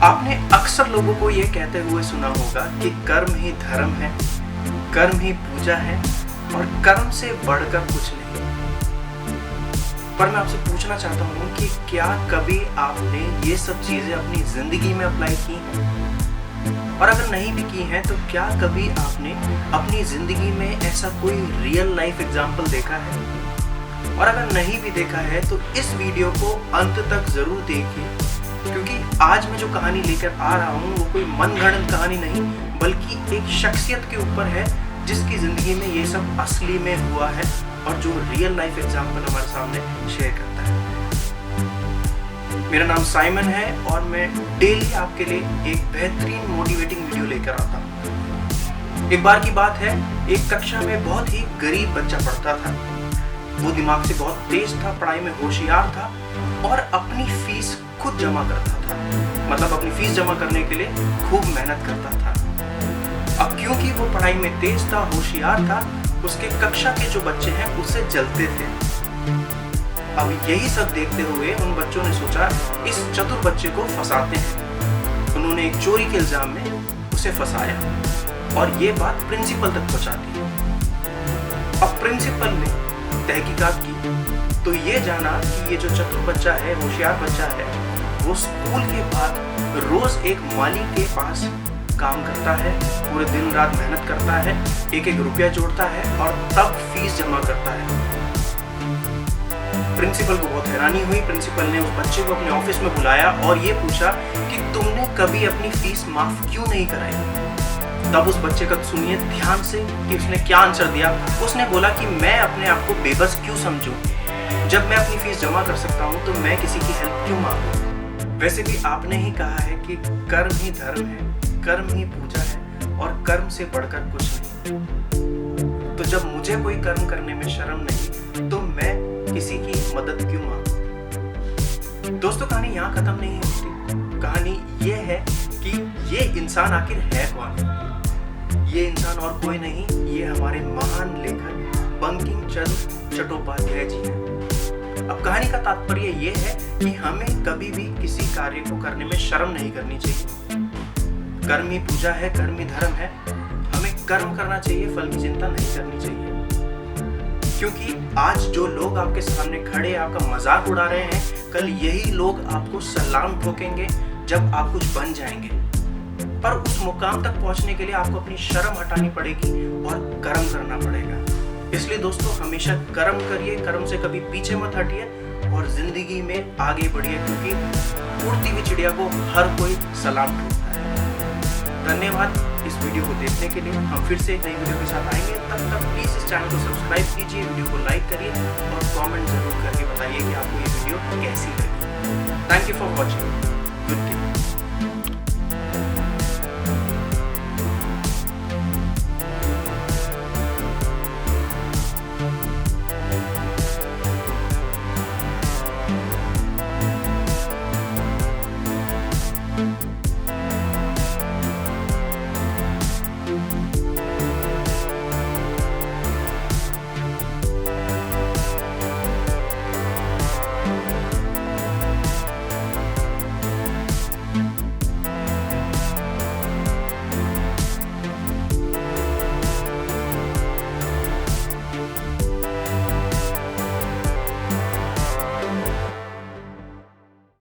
आपने अक्सर लोगों को ये कहते हुए सुना होगा कि कर्म ही धर्म है, कर्म ही पूजा है और कर्म से बढ़कर कुछ नहीं। पर मैं आपसे पूछना चाहता हूँ कि क्या कभी आपने ये सब चीजें अपनी जिंदगी में अप्लाई की हैं? और अगर नहीं भी की हैं तो क्या कभी आपने अपनी जिंदगी में ऐसा कोई रियल लाइफ एग्जाम्पल देखा है? और अगर नहीं भी देखा है तो इस वीडियो को अंत तक जरूर देखिए, क्योंकि आज मैं जो कहानी लेकर आ रहा हूँ वो कोई मनगढ़ंत कहानी नहीं बल्कि एक शख्सियत के ऊपर है जिसकी जिंदगी में ये सब असली में हुआ है और जो रियल लाइफ एग्जाम्पल हमारे सामने शेयर करता है। मेरा नाम साइमन है और मैं डेली आपके लिए एक बेहतरीन मोटिवेटिंग वीडियो लेकर आता हूँ। एक बार की बात है, एक कक्षा में बहुत ही गरीब बच्चा पढ़ता था। वो दिमाग से बहुत तेज था, पढ़ाई में होशियार था और अपनी फीस खुद जमा करता था। मतलब अपनी फीस जमा करने के लिए खूब मेहनत करता था। अब क्योंकि वो पढ़ाई में तेज था, होशियार था, उसके कक्षा के जो बच्चे हैं उससे जलते थे। अब यही सब देखते हुए उन बच्चों ने सोचा इस चतुर बच्चे को फंसाते हैं। उन्होंने एक चोरी के इल्जाम में उसे फंसाया और ये बात प्रिंसिपल तक पहुंचा दी। अब प्रिंसिपल ने तहकीकात की तो ये जाना कि ये जो चतुर बच्चा है, होशियार बच्चा है, वो स्कूल के बाद रोज एक माली के पास काम करता है, पूरे दिन रात मेहनत करता है, एक एक रुपया जोड़ता है और तब फीस जमा करता है। प्रिंसिपल को बहुत हैरानी हुई। प्रिंसिपल ने उस बच्चे को अपने ऑफिस में बुलाया और ये पूछा कि तुमने कभी अपनी फीस माफ क्यों नहीं कराई? तब उस बच्चे का सुनिए ध्यान से कि उसने क्या आंसर दिया। उसने बोला कि मैं अपने आप को बेबस क्यों समझूं? जब मैं अपनी फीस जमा कर सकता हूं तो मैं किसी की हेल्प क्यों मांगूं? वैसे भी आपने ही कहा है कि कर्म ही धर्म है, कर्म ही पूजा है और कर्म से बढ़कर कुछ नहीं। तो जब मुझे कोई कर्म करने में शर्म नहीं तो मैं किसी की मदद क्यों मांगूं? दोस्तों, कहानी यहाँ खत्म नहीं होती। कहानी ये है कि ये इंसान आखिर है कौन? ये इंसान और कोई नहीं, ये हमारे महान लेखक बंकिम चंद्र चट्टोपाध्याय जी हैं। अब कहानी का तात्पर्य ये है कि हमें कभी भी किसी कार्य को करने में शर्म नहीं करनी चाहिए। कर्म ही पूजा है, कर्म ही धर्म है। हमें कर्म करना चाहिए, फल की चिंता नहीं करनी चाहिए। क्योंकि आज जो लोग आपके सामने खड़े आपका मजाक उड़ा रहे हैं, कल यही लोग आपको सलाम ठोकेंगे जब आप कुछ बन जाएंगे। पर उस मुकाम तक पहुंचने के लिए आपको अपनी शर्म हटानी पड़ेगी और कर्म करना पड़ेगा। इसलिए दोस्तों, हमेशा कर्म करिए, कर्म से कभी पीछे मत हटिए और जिंदगी में आगे बढ़िए, क्योंकि उड़ती हुई चिड़िया को हर कोई सलाम ठोकता है। धन्यवाद इस वीडियो को देखने के लिए। हम फिर से एक नई वीडियो के साथ आएंगे। तब तक प्लीज इस चैनल को सब्सक्राइब कीजिए, वीडियो को लाइक करिए और कमेंट जरूर करके बताइए कि आपको ये वीडियो कैसी लगी। Thank you for watching. Good day.